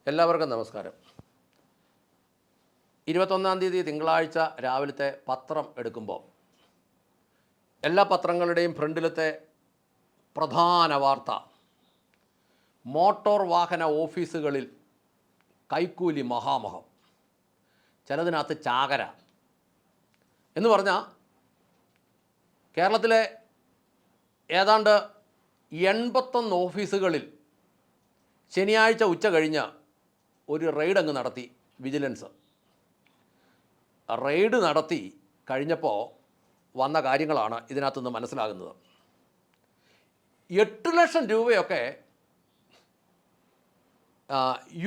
എല്ലാവർക്കും നമസ്കാരം. 21-ാം തീയതി തിങ്കളാഴ്ച രാവിലത്തെ പത്രം എടുക്കുമ്പോൾ എല്ലാ പത്രങ്ങളുടെയും ഫ്രണ്ടിലത്തെ പ്രധാന വാർത്ത മോട്ടോർ വാഹന ഓഫീസുകളിൽ കൈക്കൂലി മഹാമഹം, ചിലതിനകത്ത് ചാകര എന്ന് പറഞ്ഞാൽ കേരളത്തിലെ ഏതാണ്ട് 81 ഓഫീസുകളിൽ ശനിയാഴ്ച ഉച്ച കഴിഞ്ഞ് ഒരു റെയ്ഡ് അങ്ങ് നടത്തി വിജിലൻസ്. റെയ്ഡ് നടത്തി കഴിഞ്ഞപ്പോൾ വന്ന കാര്യങ്ങളാണ് ഇതിനകത്തുനിന്ന് മനസ്സിലാകുന്നത്. 8 ലക്ഷം രൂപയൊക്കെ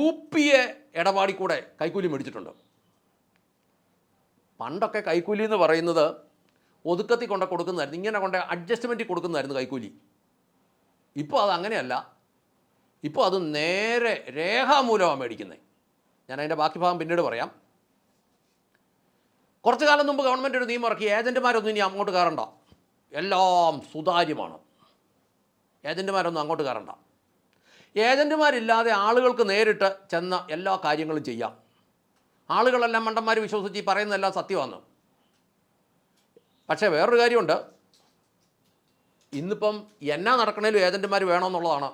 UPA ഇടപാടിൽ കൂടെ കൈക്കൂലി മേടിച്ചിട്ടുണ്ട്. പണ്ടൊക്കെ കൈക്കൂലി എന്ന് പറയുന്നത് ഒതുക്കത്തിൽ കൊണ്ട് കൊടുക്കുന്നതായിരുന്നു, ഇങ്ങനെ കൊണ്ട് അഡ്ജസ്റ്റ്മെൻറ്റിൽ കൊടുക്കുന്നതായിരുന്നു കൈക്കൂലി. ഇപ്പോൾ അത് അങ്ങനെയല്ല. ഇപ്പോൾ അത് നേരെ രേഖാമൂലമാണ് മേടിക്കുന്നത്. ഞാൻ അതിൻ്റെ ബാക്കി ഭാഗം പിന്നീട് പറയാം. കുറച്ച് കാലം മുമ്പ് ഗവൺമെൻറ് ഒരു നിയമം ഇറക്കി, ഏജൻറ്റുമാരൊന്നും ഇനി അങ്ങോട്ട് കയറണ്ട, എല്ലാം സുതാര്യമാണ്, ഏജൻറ്റുമാരൊന്നും അങ്ങോട്ട് കയറണ്ട. ഏജൻറ്റുമാരില്ലാതെ ആളുകൾക്ക് നേരിട്ട് ചെന്ന എല്ലാ കാര്യങ്ങളും ചെയ്യാം. ആളുകളെല്ലാം മണ്ടന്മാർ വിശ്വസിച്ച് ഈ പറയുന്നതെല്ലാം സത്യമാണ്. പക്ഷേ വേറൊരു കാര്യമുണ്ട്, ഇന്നിപ്പം എന്നാ നടക്കണേലും ഏജൻറ്റുമാർ വേണമെന്നുള്ളതാണ്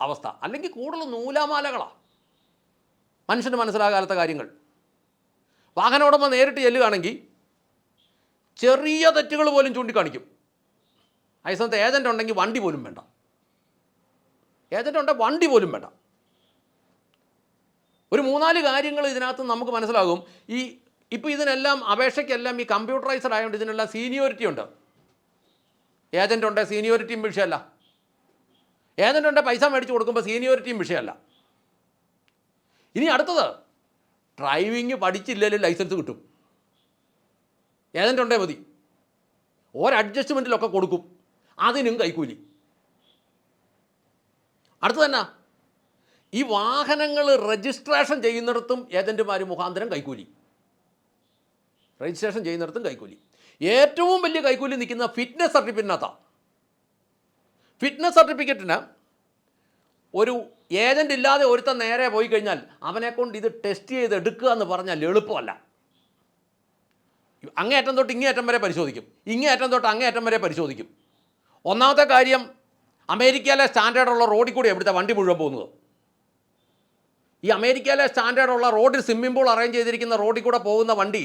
അവസ്ഥ. അല്ലെങ്കിൽ കൂടുതൽ നൂലാമാലകളാണ് മനുഷ്യന് മനസ്സിലാകാത്ത കാര്യങ്ങൾ. വാഹന ഉടമ നേരിട്ട് ചെല്ലുകയാണെങ്കിൽ ചെറിയ തെറ്റുകൾ പോലും ചൂണ്ടിക്കാണിക്കും. അതേസമയത്ത് ഏജൻ്റ് ഉണ്ടെങ്കിൽ വണ്ടി പോലും വേണ്ട, ഏജൻ്റ് ഉണ്ടെങ്കിൽ വണ്ടി പോലും വേണ്ട. ഒരു 3-4 കാര്യങ്ങൾ ഇതിനകത്ത് നമുക്ക് മനസ്സിലാകും. ഇപ്പോൾ ഇതിനെല്ലാം അപേക്ഷയ്ക്കെല്ലാം ഈ കമ്പ്യൂട്ടറൈസ്ഡ് ആയതുകൊണ്ട് ഇതിനെല്ലാം സീനിയോറിറ്റി ഉണ്ട്. ഏജൻ്റ് ഉണ്ടെങ്കിൽ സീനിയോറിറ്റിയും വിഷയമല്ല, ഏജൻ്റ് ഉണ്ടെങ്കിൽ പൈസ മേടിച്ച് കൊടുക്കുമ്പോൾ സീനിയോറിറ്റിയും വിഷയമല്ല. ഇനി അടുത്തത്, ഡ്രൈവിങ് പഠിച്ചില്ലെങ്കിൽ ലൈസൻസ് കിട്ടും, ഏജൻ്റ് ഉണ്ടേ മതി. അഡ്ജസ്റ്റ്മെൻറ്റിലൊക്കെ കൊടുക്കും, അതിനും കൈക്കൂലി. അടുത്ത് തന്നെ ഈ വാഹനങ്ങൾ രജിസ്ട്രേഷൻ ചെയ്യുന്നിടത്തും ഏജൻറ്റുമാർ മുഖാന്തരം കൈക്കൂലി, രജിസ്ട്രേഷൻ ചെയ്യുന്നിടത്തും കൈക്കൂലി. ഏറ്റവും വലിയ കൈക്കൂലി നിൽക്കുന്ന ഫിറ്റ്നസ് സർട്ടിഫിക്കറ്റിനകത്താണ്. ഫിറ്റ്നസ് സർട്ടിഫിക്കറ്റിന് ഒരു ഏജൻ്റ് ഇല്ലാതെ ഒരുത്തൻ നേരെ പോയി കഴിഞ്ഞാൽ അവനെക്കൊണ്ട് ഇത് ടെസ്റ്റ് ചെയ്ത് എടുക്കുക എന്ന് പറഞ്ഞാൽ എളുപ്പമല്ല. അങ്ങേയറ്റം തൊട്ട് ഇങ്ങേയറ്റം വരെ പരിശോധിക്കും, ഇങ്ങേയറ്റം തൊട്ട് അങ്ങേയറ്റം വരെ പരിശോധിക്കും. ഒന്നാമത്തെ കാര്യം, അമേരിക്കയിലെ സ്റ്റാൻഡേർഡുള്ള റോഡിൽ കൂടി എവിടുത്തെ വണ്ടി മുഴുവൻ പോകുന്നത്. ഈ അമേരിക്കയിലെ സ്റ്റാൻഡേർഡുള്ള റോഡിൽ സ്വിമ്മിംഗ് പൂൾ അറേഞ്ച് ചെയ്തിരിക്കുന്ന റോഡിൽ കൂടെ പോകുന്ന വണ്ടി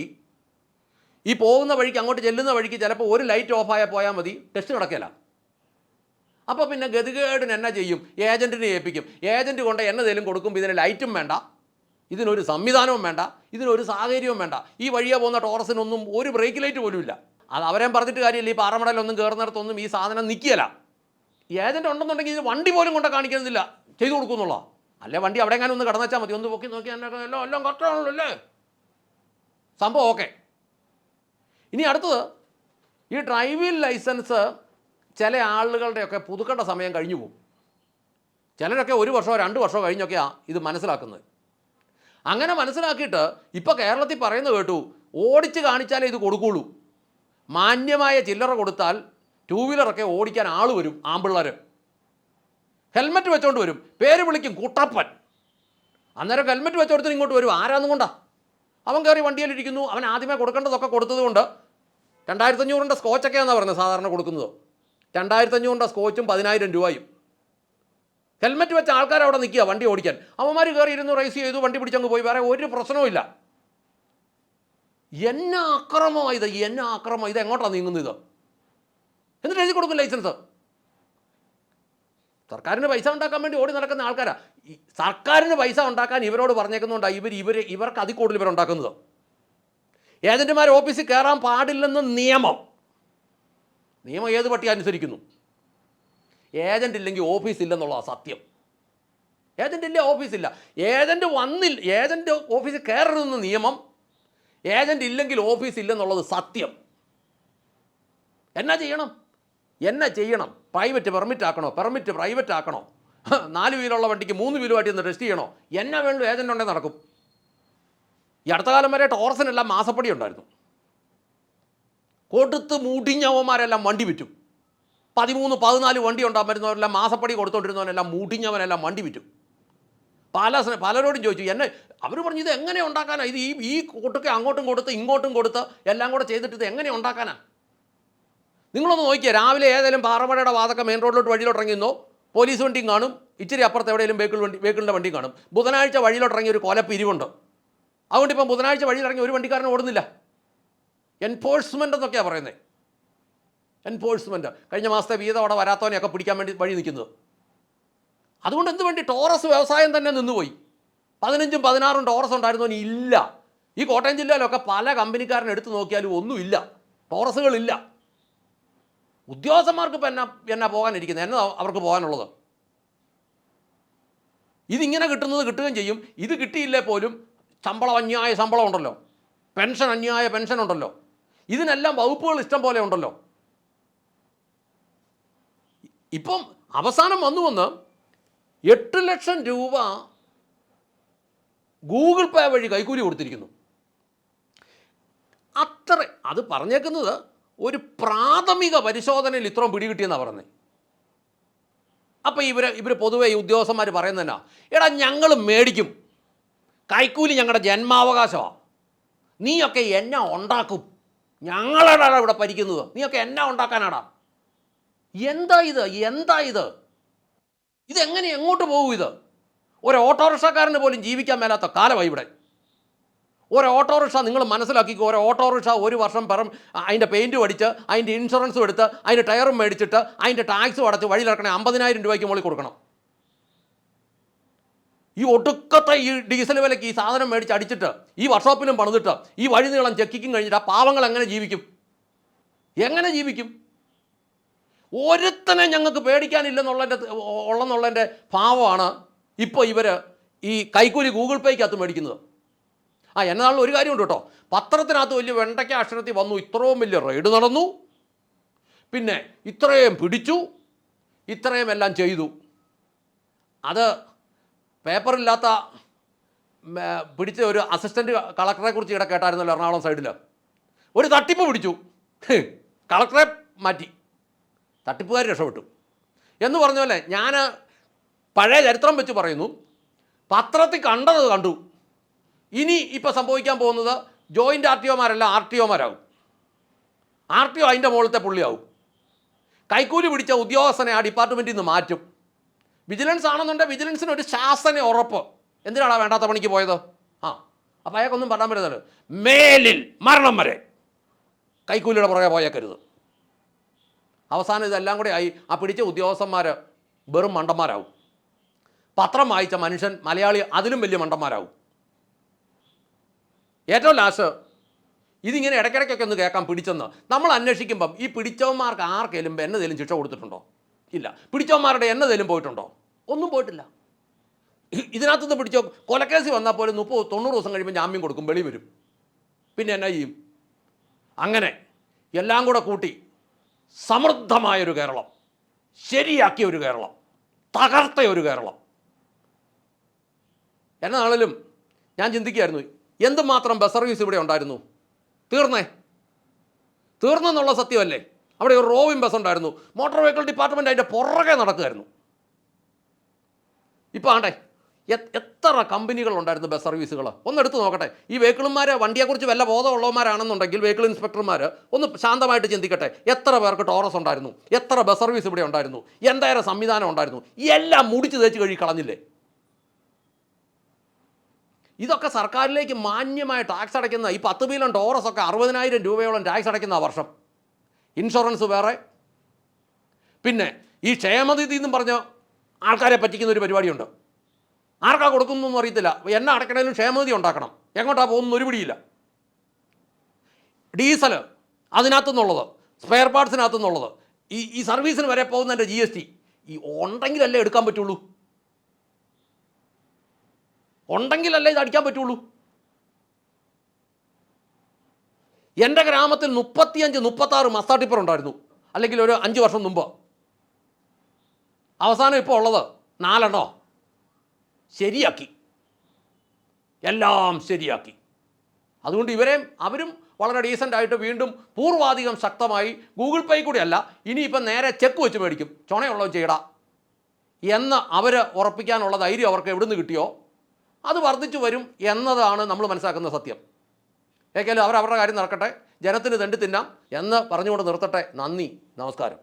ഈ പോകുന്ന വഴിക്ക്, അങ്ങോട്ട് ചെല്ലുന്ന വഴിക്ക് ചിലപ്പോൾ ഒരു ലൈറ്റ് ഓഫായാൽ പോയാൽ മതി, ടെസ്റ്റ് നടക്കില്ല. അപ്പോൾ പിന്നെ ഗതികേടിന് എന്നാ ചെയ്യും? ഏജൻറ്റിനെ ഏൽപ്പിക്കും. ഏജൻറ്റ് കൊണ്ട് എന്നതേലും കൊടുക്കുമ്പോൾ ഇതിന് ലൈറ്റും വേണ്ട, ഇതിനൊരു സംവിധാനവും വേണ്ട, ഇതിനൊരു സാഹചര്യവും വേണ്ട. ഈ വഴിയെ പോകുന്ന ടോറസിനൊന്നും ഒരു ബ്രേക്ക് ലൈറ്റ് പോലും ഇല്ല. അത് അവരെയും പറഞ്ഞിട്ട് കാര്യമില്ല. ഈ പാറമടയിലൊന്നും കയറുന്നിടത്തൊന്നും ഈ സാധനം നിൽക്കിയല്ല. ഏജൻറ്റ് ഉണ്ടെന്നുണ്ടെങ്കിൽ ഇത് വണ്ടി പോലും കൊണ്ട് കാണിക്കുന്നില്ല, ചെയ്തു കൊടുക്കുന്നുള്ള. അല്ലേ വണ്ടി അവിടെ എങ്ങാനും ഒന്ന് കടന്നു വെച്ചാൽ മതി, ഒന്ന് പൊക്കി നോക്കി എല്ലാം കറക്റ്റാണല്ലോ അല്ലേ, സംഭവം ഓക്കെ. ഇനി അടുത്തത്, ഈ ഡ്രൈവിംഗ് ലൈസൻസ് ചില ആളുകളുടെയൊക്കെ പുതുക്കേണ്ട സമയം കഴിഞ്ഞു പോകും. ചിലരൊക്കെ 1 വർഷമോ 2 വർഷമോ കഴിഞ്ഞൊക്കെയാണ് ഇത് മനസ്സിലാക്കുന്നത്. അങ്ങനെ മനസ്സിലാക്കിയിട്ട് ഇപ്പോൾ കേരളത്തിൽ പറയുന്നത് കേട്ടു, ഓടിച്ച് കാണിച്ചാലേ ഇത് കൊടുക്കുള്ളൂ. മാന്യമായ ചില്ലറ കൊടുത്താൽ 2 വീലറൊക്കെ ഓടിക്കാൻ ആൾ വരും, ആമ്പിള്ളേർ ഹെൽമെറ്റ് വെച്ചുകൊണ്ട് വരും, പേര് വിളിക്കും കുട്ടപ്പൻ. അന്നേരം ഹെൽമെറ്റ് വെച്ചോടത്തിന് ഇങ്ങോട്ട് വരും, ആരാന്നും കൊണ്ടാ? അവൻ കയറി വണ്ടിയിലിരിക്കുന്നു. അവൻ ആദ്യമേ കൊടുക്കേണ്ടതൊക്കെ കൊടുത്തതുകൊണ്ട് 2500 സ്കോച്ചൊക്കെയാണെന്നാണ് പറഞ്ഞത് സാധാരണ കൊടുക്കുന്നത്. 2500 സ്കോച്ചും 10,000 രൂപയും. ഹെൽമെറ്റ് വെച്ച ആൾക്കാർ അവിടെ നിൽക്കുക വണ്ടി ഓടിക്കാൻ. അവന്മാർ കയറി ഇരുന്ന് റേസ് ചെയ്തു, വണ്ടി പിടിച്ചങ്ങ് പോയി, വേറെ ഒരു പ്രശ്നവും ഇല്ല. എന്നാ അക്രമമാണ് ഇത്, എന്നാ അക്രമം! ഇത് എങ്ങോട്ടാണ് നീങ്ങുന്നത്? എന്നിട്ട് എഴുതി കൊടുക്കും ലൈസൻസ്. സർക്കാരിന് പൈസ ഉണ്ടാക്കാൻ വേണ്ടി ഓടി നടക്കുന്ന ആൾക്കാരാണ്. ഈ സർക്കാരിന് പൈസ ഉണ്ടാക്കാൻ ഇവരോട് പറഞ്ഞേക്കുന്നുണ്ടാണ് ഇവർക്ക് അതിൽ കൂടുതൽ ഇവരുണ്ടാക്കുന്നത്. ഏജൻറ്റുമാർ ഓഫീസിൽ കയറാൻ പാടില്ലെന്ന് നിയമം ഏത് പട്ടി അനുസരിക്കുന്നു? ഏജൻ്റ് ഇല്ലെങ്കിൽ ഓഫീസില്ലെന്നുള്ളതാണ് സത്യം. ഏജൻ്റ് ഇല്ല, ഓഫീസില്ല. ഏജൻറ്റ് ഓഫീസിൽ കയറരുതെന്ന് നിയമം, ഏജൻ്റ് ഇല്ലെങ്കിൽ ഓഫീസില്ലെന്നുള്ളത് സത്യം. എന്നാ ചെയ്യണം? പ്രൈവറ്റ് പെർമിറ്റ് ആക്കണോ? പെർമിറ്റ് പ്രൈവറ്റ് ആക്കണോ? 4 വീലുള്ള വണ്ടിക്ക് 3 വീലുമായിട്ട് ഒന്ന് ടെസ്റ്റ് ചെയ്യണോ? എന്നാ വേണ്ടു? ഏജൻ്റ് ഉണ്ടെങ്കിൽ നടക്കും. ഈ അടുത്ത കാലം വരെ ടോറസിനെല്ലാം മാസപ്പടി ഉണ്ടായിരുന്നു. കൊടുത്ത് മുടിഞ്ഞവന്മാരെല്ലാം വണ്ടി വിറ്റും. 13-14 വണ്ടി ഉണ്ടാകുന്നവരെല്ലാം മാസപ്പടി കൊടുത്തോണ്ടിരുന്നവനെല്ലാം മുടിഞ്ഞവനെല്ലാം വണ്ടി വിറ്റും. പലരോടും ചോദിച്ചു. എന്നെ അവർ പറഞ്ഞു, ഇത് എങ്ങനെ ഉണ്ടാക്കാനാണ്? ഇത് ഈ കൂട്ടൊക്കെ അങ്ങോട്ടും കൊടുത്ത് ഇങ്ങോട്ടും കൊടുത്ത് എല്ലാം കൂടെ ചെയ്തിട്ട് ഇത് എങ്ങനെ ഉണ്ടാക്കാനാണ്? നിങ്ങളൊന്ന് നോക്കിയാൽ രാവിലെ ഏതെങ്കിലും പാറമടയുടെ വാതൊക്കെ മെയിൻ റോഡിലോട്ട് വഴിയിലോട്ട് ഇറങ്ങിയെന്നോ പോലീസ് വണ്ടിയും കാണും, ഇച്ചിരി അപ്പുറത്ത് എവിടെയെങ്കിലും വെഹിക്കിളിൻ്റെ വണ്ടിയും കാണും. ബുധനാഴ്ച വഴിയിലോട്ട് ഇറങ്ങിയ ഒരു കൊലപ്പിരിവുണ്ട്. അതുകൊണ്ട് ഇപ്പം ബുധനാഴ്ച വഴിയിൽ ഇറങ്ങി ഒരു വണ്ടിക്കാരൻ ഓടുന്നില്ല. എൻഫോഴ്സ്മെൻ്റ് എന്നൊക്കെയാണ് പറയുന്നത്. എൻഫോഴ്സ്മെൻറ്റ് കഴിഞ്ഞ മാസത്തെ വീതം അവിടെ വരാത്തവനെയൊക്കെ പിടിക്കാൻ വേണ്ടി വഴി നിൽക്കുന്നത്. അതുകൊണ്ട് എന്ത് വേണ്ടി ടോറസ് വ്യവസായം തന്നെ നിന്നുപോയി. 15ഉം 16ഉം ടോറസ് ഉണ്ടായിരുന്നവന് ഇല്ല. ഈ കോട്ടയം ജില്ലയിലൊക്കെ പല കമ്പനിക്കാരനെ എടുത്ത് നോക്കിയാലും ഒന്നുമില്ല, ടോറസുകളില്ല. ഉദ്യോഗസ്ഥന്മാർക്ക് ഇപ്പം എന്നാ പോകാനിരിക്കുന്നത്? എന്നാ അവർക്ക് പോകാനുള്ളത്? ഇതിങ്ങനെ കിട്ടുകയും ചെയ്യും. ഇത് കിട്ടിയില്ലേ പോലും ശമ്പളം, അന്യായ ശമ്പളം ഉണ്ടല്ലോ, പെൻഷൻ, അന്യായ പെൻഷൻ ഉണ്ടല്ലോ, ഇതിനെല്ലാം വകുപ്പുകൾ ഇഷ്ടം പോലെ ഉണ്ടല്ലോ. ഇപ്പം അവസാനം വന്ന് 8 ലക്ഷം രൂപ ഗൂഗിൾ പേ വഴി കൈക്കൂലി കൊടുത്തിരിക്കുന്നു. അത് പറഞ്ഞേക്കുന്നത് ഒരു പ്രാഥമിക പരിശോധനയിൽ ഇത്രയും പിടികിട്ടിയെന്നാണ് പറയുന്നത്. അപ്പോൾ ഇവർ പൊതുവെ ഈ ഉദ്യോഗസ്ഥന്മാർ പറയുന്നത് എന്നാ, എടാ ഞങ്ങൾ മേടിക്കും, കൈക്കൂലി ഞങ്ങളുടെ ജന്മാവകാശമാണ്, നീയൊക്കെ എന്നാ ഉണ്ടാക്കും, ഞങ്ങളാടാ ഇവിടെ ഭരിക്കുന്നത്, നീയൊക്കെ എന്നാ ഉണ്ടാക്കാനാടാ? എന്താ ഇത്? ഇതെങ്ങനെ എങ്ങോട്ട് പോകും? ഇത് ഒരു ഓട്ടോറിക്ഷക്കാരന് പോലും ജീവിക്കാൻ മേലാത്ത കാലമായി ഇവിടെ. ഒരു ഓട്ടോറിക്ഷ നിങ്ങൾ മനസ്സിലാക്കിക്കോ, ഒരു ഓട്ടോറിക്ഷ ഒരു വർഷം അതിൻ്റെ പെയിൻറ്റും അടിച്ച് അതിൻ്റെ ഇൻഷുറൻസും എടുത്ത് അതിൻ്റെ ടയറും മേടിച്ചിട്ട് അതിൻ്റെ ടാക്സും അടച്ച് വഴിയിലിറക്കണേ 50,000 രൂപയ്ക്ക് മുകളിൽ കൊടുക്കണം. ഈ ഒടുക്കത്തെ ഈ ഡീസൽ വിലയ്ക്ക് ഈ സാധനം മേടിച്ച് അടിച്ചിട്ട് ഈ വർക്ക്ഷോപ്പിലും പണിതിട്ട് ഈ വഴി നീളം ചെക്കിക്കും കഴിഞ്ഞിട്ട് ആ പാവങ്ങൾ എങ്ങനെ ജീവിക്കും? ഒരുത്തനെ ഞങ്ങൾക്ക് പേടിക്കാനില്ലെന്നുള്ളതിൻ്റെ ഭാവമാണ് ഇപ്പോൾ ഇവർ ഈ കൈക്കൂലി ഗൂഗിൾ പേയ്ക്കകത്ത് മേടിക്കുന്നത്. എന്നാളും ഒരു കാര്യമുണ്ട് കേട്ടോ, പത്രത്തിനകത്ത് വലിയ വെണ്ടയ്ക്ക അക്ഷരത്തിൽ വന്നു, ഇത്രയും വലിയ റെയ്ഡ് നടന്നു, പിന്നെ ഇത്രയും പിടിച്ചു, ഇത്രയും എല്ലാം ചെയ്തു. അത് പേപ്പറില്ലാത്ത പിടിച്ച ഒരു അസിസ്റ്റൻറ്റ് കളക്ടറെ കുറിച്ച് ഇവിടെ കേട്ടായിരുന്നല്ലോ, എറണാകുളം സൈഡിൽ ഒരു തട്ടിപ്പ് പിടിച്ചു, കളക്ടറെ മാറ്റി, തട്ടിപ്പുകാർ രക്ഷപ്പെട്ടു എന്ന് പറഞ്ഞ പോലെ. ഞാൻ പഴയ ചരിത്രം വെച്ച് പറയുന്നു, പത്രത്തിൽ കണ്ടത് കണ്ടു. ഇനി ഇപ്പോൾ സംഭവിക്കാൻ പോകുന്നത് ജോയിൻ്റ് RTOമാരല്ല RTOമാരാകും. RTO അതിൻ്റെ മുകളിലത്തെ പുള്ളിയാവും. കൈക്കൂലി പിടിച്ച ഉദ്യോഗസ്ഥനെ ആ ഡിപ്പാർട്ട്മെൻറ്റിൽ നിന്ന് മാറ്റും. വിജിലൻസ് ആണെന്നുണ്ടെങ്കിൽ വിജിലൻസിന് ഒരു ശാസന ഉറപ്പ്. എന്തിനാണ് വേണ്ടാത്ത പണിക്ക് പോയത്? അപ്പോൾ അയാൾക്കൊന്നും പറയാൻ പറ്റുന്നത്, മേലിൽ മരണം വരെ കൈക്കൂലിയുടെ പുറകെ പോയേക്കരുത്. അവസാനം ഇതെല്ലാം കൂടെ ആയി ആ പിടിച്ച ഉദ്യോഗസ്ഥന്മാർ വെറും മണ്ടന്മാരാവും. പത്രം വായിച്ച മനുഷ്യൻ മലയാളി അതിലും വലിയ മണ്ടന്മാരാവും. ഏറ്റവും ലാസ്റ്റ് ഇതിങ്ങനെ ഇടയ്ക്കിടയ്ക്കൊക്കെ ഒന്ന് കേൾക്കാം പിടിച്ചെന്ന്. നമ്മൾ അന്വേഷിക്കുമ്പം ഈ പിടിച്ചവന്മാർക്ക് ആർക്കെങ്കിലും എന്നതേലും ശിക്ഷ കൊടുത്തിട്ടുണ്ടോ? ഇല്ല. പിടിച്ചവന്മാരുടെ എന്നതേലും പോയിട്ടുണ്ടോ? ഒന്നും പോയിട്ടില്ല. ഇതിനകത്തുനിന്ന് പിടിച്ചോ കൊലക്കേസ് വന്നാൽ പോലും 30-90 ദിവസം കഴിയുമ്പോൾ ജാമ്യം കൊടുക്കും, വെളി വരും. പിന്നെ എന്നാ ചെയ്യും? അങ്ങനെ എല്ലാം കൂടെ കൂട്ടി സമൃദ്ധമായൊരു കേരളം, ശരിയാക്കിയ ഒരു കേരളം, തകർത്ത ഒരു കേരളം. എന്നാണെങ്കിലും ഞാൻ ചിന്തിക്കുകയായിരുന്നു, എന്തുമാത്രം ബസ് സർവീസ് ഇവിടെ ഉണ്ടായിരുന്നു. തീർന്നെന്നുള്ള സത്യമല്ലേ? അവിടെ ഒരു റോവിംഗ് ബസ് ഉണ്ടായിരുന്നു, മോട്ടോർ വെഹിക്കിൾ ഡിപ്പാർട്ട്മെൻറ്റ് അതിൻ്റെ പുറകെ നടക്കുമായിരുന്നു. ഇപ്പോൾ ആണ്ടേ എത്ര കമ്പനികളുണ്ടായിരുന്നു ബസ് സർവീസുകൾ. ഒന്നെടുത്ത് നോക്കട്ടെ. ഈ വെഹിക്കിളുമാർ വണ്ടിയെക്കുറിച്ച് വല്ല ബോധമുള്ളവന്മാരാണെന്നുണ്ടെങ്കിൽ വെഹിക്കിൾ ഇൻസ്പെക്ടർമാർ ഒന്ന് ശാന്തമായിട്ട് ചിന്തിക്കട്ടെ. എത്ര പേർക്ക് ടോറസ് ഉണ്ടായിരുന്നു, എത്ര ബസ് സർവീസ് ഇവിടെ ഉണ്ടായിരുന്നു, എന്തായാലും സംവിധാനം ഉണ്ടായിരുന്നു, എല്ലാം മുടിച്ച് തേച്ച് കഴുകി കളഞ്ഞില്ലേ? ഇതൊക്കെ സർക്കാരിലേക്ക് മാന്യമായ ടാക്സ് അടയ്ക്കുന്ന ഈ 10 മില്യൺ ടോറസൊക്കെ 60,000 രൂപയോളം ടാക്സ് അടയ്ക്കുന്ന ആ വർഷം. ഇൻഷുറൻസ് വേറെ, പിന്നെ ഈ ക്ഷേമനിധി എന്നും പറഞ്ഞ ആൾക്കാരെ പറ്റിക്കുന്ന ഒരു പരിപാടിയുണ്ട്. ആർക്കാ കൊടുക്കുന്നൊന്നും അറിയത്തില്ല. എണ്ണ അടയ്ക്കണേലും ക്ഷേമനിധി ഉണ്ടാക്കണം. എങ്ങോട്ടാ പോകുന്ന ഒരു പിടിയില്ല. ഡീസൽ അതിനകത്തുനിന്നുള്ളത്, സ്പെയർ പാർട്സിനകത്തുനിന്നുള്ളത്, ഈ സർവീസിന് വരെ പോകുന്നതിൻ്റെ GST ഈ ഉണ്ടെങ്കിലല്ലേ എടുക്കാൻ പറ്റുള്ളൂ. ഉണ്ടെങ്കിലല്ലേ ഇത് അടിക്കാൻ പറ്റുള്ളൂ. എൻ്റെ ഗ്രാമത്തിൽ 35-36 മസ്താ ടിപ്പർ ഉണ്ടായിരുന്നു, അല്ലെങ്കിൽ ഒരു 5 വർഷം മുമ്പ്. അവസാനം ഇപ്പോൾ ഉള്ളത് 4 ശരിയാക്കി, എല്ലാം ശരിയാക്കി. അതുകൊണ്ട് അവരും വളരെ ഡീസൻ്റായിട്ട് വീണ്ടും പൂർവാധികം ശക്തമായി ഗൂഗിൾ പേ കൂടിയല്ല, ഇനിയിപ്പം നേരെ ചെക്ക് വെച്ച് മേടിക്കും, ചുണയുള്ളത് ചെയ്യടാ എന്ന് അവർ ഉറപ്പിക്കാനുള്ള ധൈര്യം അവർക്ക് എവിടെ നിന്ന് കിട്ടിയോ അത് വർദ്ധിച്ചു വരും എന്നതാണ് നമ്മൾ മനസ്സിലാക്കുന്ന സത്യം. ഏതായാലും അവരവരുടെ കാര്യം നടക്കട്ടെ, ജനത്തിന് തെണ്ടി തിന്നാം എന്ന് പറഞ്ഞുകൊണ്ട് നിർത്തട്ടെ. നന്ദി, നമസ്കാരം.